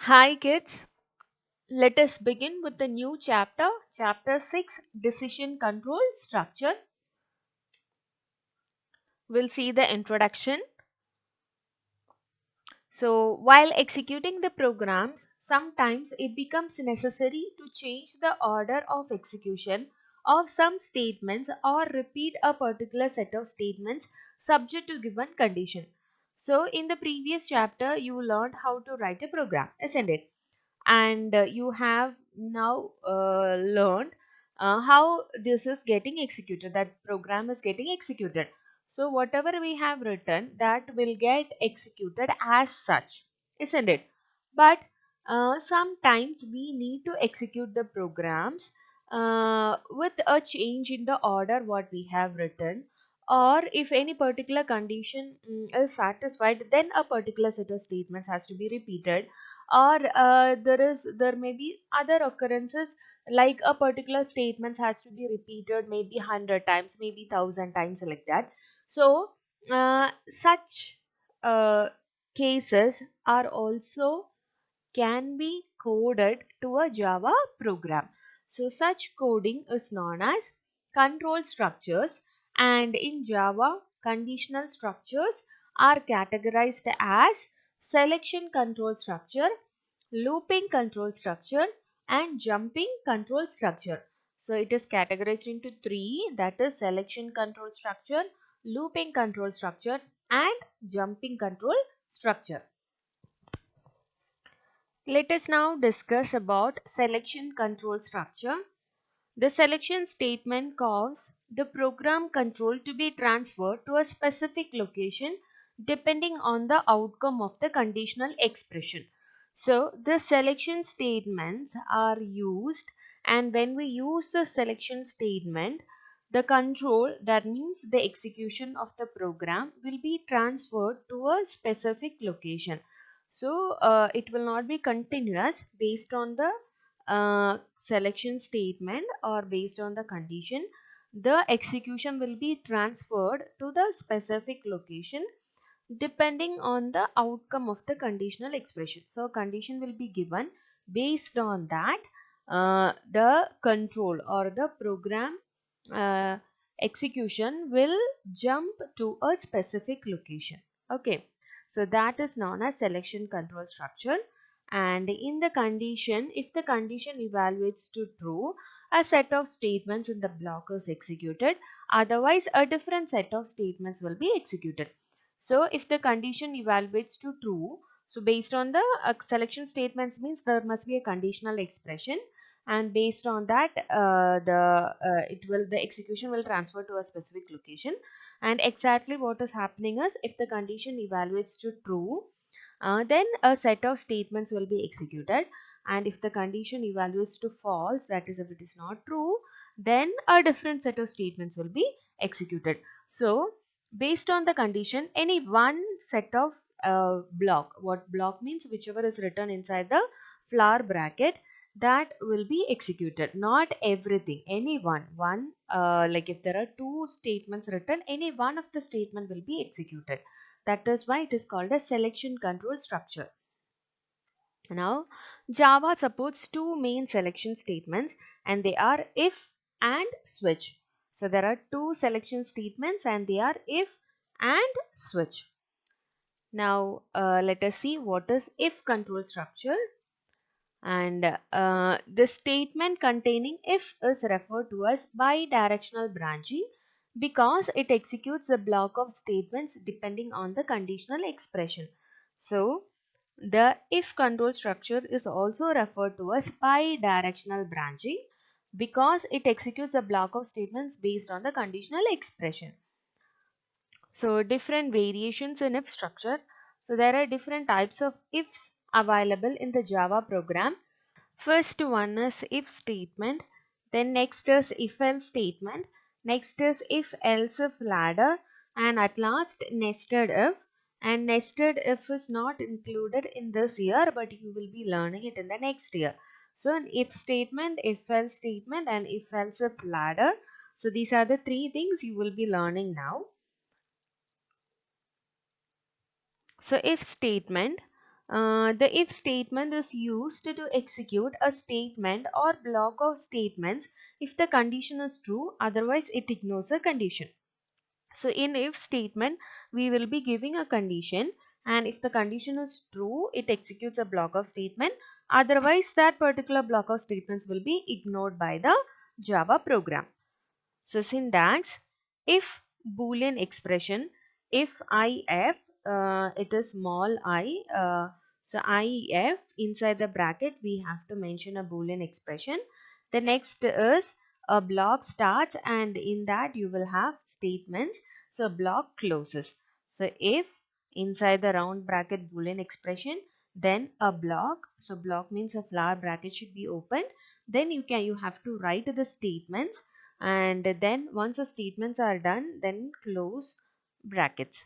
Hi kids, let us begin with the new chapter, chapter 6, decision control structure. We'll see the introduction. So, while executing the programs, sometimes it becomes necessary to change the order of execution of some statements or repeat a particular set of statements subject to given condition. So, in the previous chapter, you learned how to write a program, isn't it? And you have now learned how this is getting executed, that program is getting executed. So whatever we have written, that will get executed as such, isn't it? But sometimes we need to execute the programs with a change in the order what we have written, or if any particular condition is satisfied, then a particular set of statements has to be repeated, or there may be other occurrences, like a particular statement has to be repeated maybe 100 times, maybe 1000 times, like that. So such uh, cases are also can be coded to a Java program. So such coding is known as control structures, and in Java, conditional structures are categorized as selection control structure, looping control structure, and jumping control structure. So it is categorized into three, that is selection control structure, looping control structure, and jumping control structure. Let us now discuss about selection control structure. The selection statement causes the program control to be transferred to a specific location depending on the outcome of the conditional expression. So the selection statements are used, and when we use the selection statement, the control, that means the execution of the program, will be transferred to a specific location. So it will not be continuous based on the selection statement or based on the condition. The execution will be transferred to the specific location depending on the outcome of the conditional expression. So condition will be given, based on that the control or the program uh, execution will jump to a specific location. Okay, so that is known as selection control structure. And in the condition, if the condition evaluates to true, a set of statements in the block is executed, otherwise a different set of statements will be executed. So if the condition evaluates to true, so based on the selection statements means there must be a conditional expression, and based on that the execution will transfer to a specific location. And exactly what is happening is, if the condition evaluates to true, then a set of statements will be executed, and if the condition evaluates to false, that is if it is not true, then a different set of statements will be executed. So based on the condition, any one set of block, what block means whichever is written inside the flower bracket, that will be executed, not everything, any one, like if there are two statements written, any one of the statement will be executed. That is why it is called a selection control structure. Now, Java supports two main selection statements, and they are if and switch. So there are two selection statements, and they are if and switch. Now let us see what is if control structure. And the statement containing if is referred to as bidirectional branching because it executes a block of statements depending on the conditional expression. So the if control structure is also referred to as bidirectional branching because it executes a block of statements based on the conditional expression. So different variations in if structure. So there are different types of ifs available in the Java program. First one is if statement, then next is if else statement, next is if else if ladder, and at last nested if. And nested if is not included in this year, but you will be learning it in the next year. So an if statement, if else statement, and if else if ladder. So these are the three things you will be learning now. So if statement, The if statement is used to execute a statement or block of statements if the condition is true, otherwise it ignores the condition. So in if statement, we will be giving a condition, and if the condition is true, it executes a block of statement. Otherwise, that particular block of statements will be ignored by the Java program. So syntax, if boolean expression, if it is small I, so if inside the bracket we have to mention a boolean expression. The next is a block starts, and in that you will have statements. So block closes. So if inside the round bracket boolean expression, then a block. So block means a flower bracket should be opened. Then you have to write the statements, and then once the statements are done, then close brackets.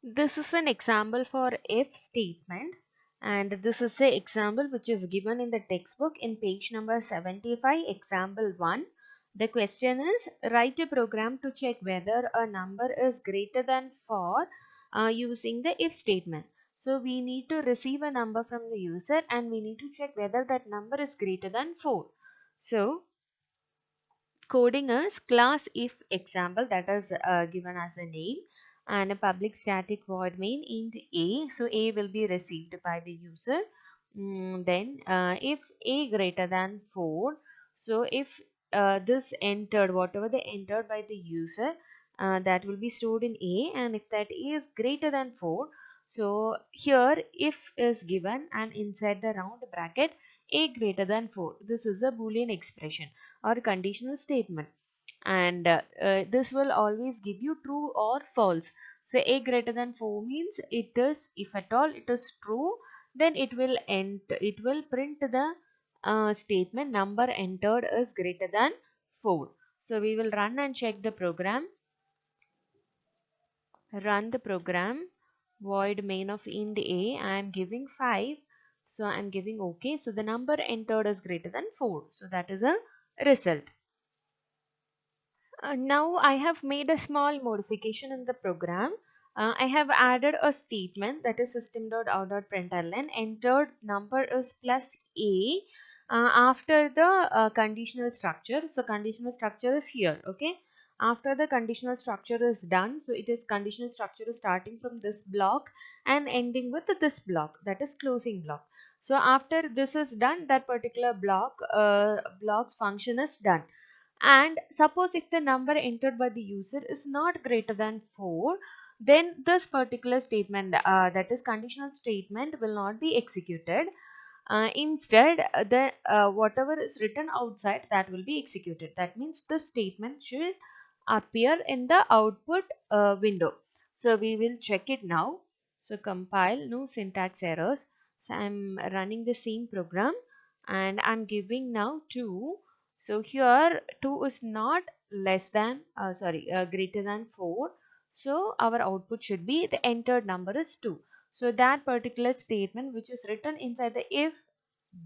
This is an example for if statement, and this is the example which is given in the textbook in page number 75, example 1. The question is, write a program to check whether a number is greater than 4 using the if statement. So we need to receive a number from the user, and we need to check whether that number is greater than 4. So coding is class if example, that is given as a name, and a public static void main int a. So a will be received by the user. Then if a greater than 4, so if this entered, whatever they entered by the user, that will be stored in a, and if that is greater than 4, so here if is given, and inside the round bracket a greater than 4, this is a boolean expression or conditional statement, and this will always give you true or false. So a greater than 4 means it is, if at all it is true, then it will print the statement number entered is greater than 4. So we will run and check the program. Run the program. Void main of int a. I am giving 5, so I am giving OK. So the number entered is greater than 4, so that is a result. Now I have made a small modification in the program. I have added a statement, that is system.out.println entered number is plus a after the conditional structure. So conditional structure is here. Okay. After the conditional structure is done, so it is conditional structure is starting from this block and ending with this block, that is closing block. So after this is done, that particular block's function is done. And suppose if the number entered by the user is not greater than 4, then this particular statement, that is conditional statement, will not be executed. Instead, the whatever is written outside, that will be executed. That means the statement should appear in the output window. So we will check it now. So compile, no syntax errors. So I'm running the same program, and I'm giving now 2. So here 2 is not less than greater than 4. So our output should be the entered number is 2. So that particular statement which is written inside the if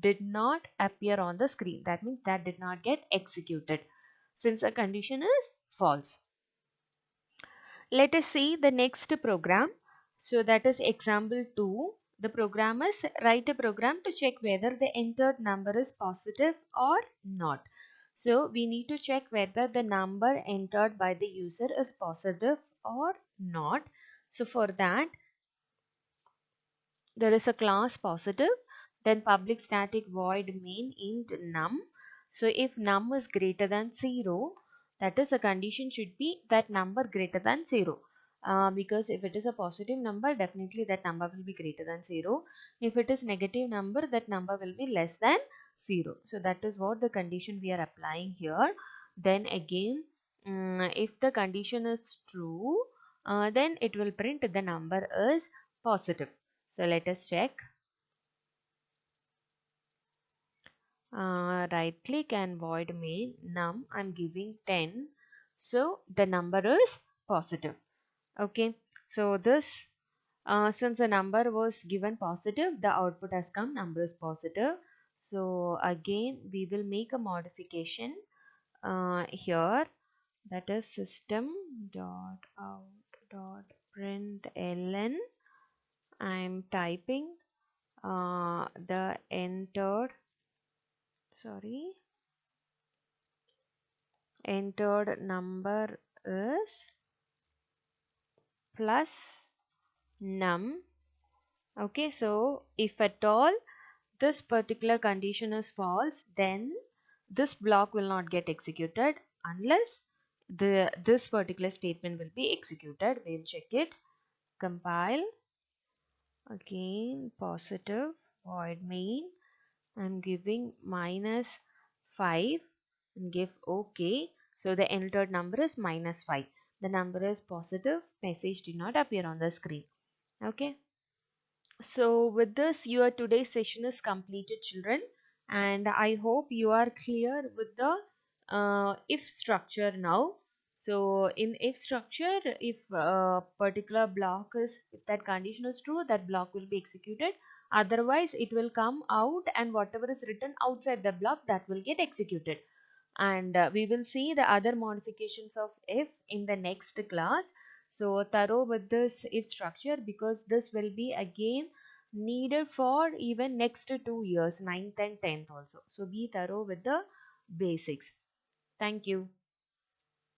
did not appear on the screen. That means that did not get executed since a condition is false. Let us see the next program. So that is example 2. The program is, write a program to check whether the entered number is positive or not. So we need to check whether the number entered by the user is positive or not. So for that, there is a class positive, then public static void main int num. So if num is greater than 0, that is a condition should be that number greater than 0. Because if it is a positive number, definitely that number will be greater than 0. If it is negative number, that number will be less than 0. So that is what the condition we are applying here. Then again, if the condition is true, then it will print the number is positive. So let us check. Right click and void main num. I'm giving 10. So the number is positive. Okay. So this, since the number was given positive, the output has come number is positive. So again we will make a modification here, that is system dot out dot println, I'm typing the sorry entered number is plus num. Okay, so if at all this particular condition is false, then this block will not get executed unless this particular statement will be executed. We'll check it. Compile again, positive void main. I'm giving minus 5 and give OK. So the entered number is minus 5. The number is positive. Message did not appear on the screen. Okay. So with this, your today's session is completed, children, and I hope you are clear with the if structure now. So in if structure, if a particular block is, if that condition is true, that block will be executed. Otherwise, it will come out, and whatever is written outside the block, that will get executed. And we will see the other modifications of if in the next class. So thorough with this if structure, because this will be again needed for even next 2 years, ninth and 10th also. So be thorough with the basics. Thank you.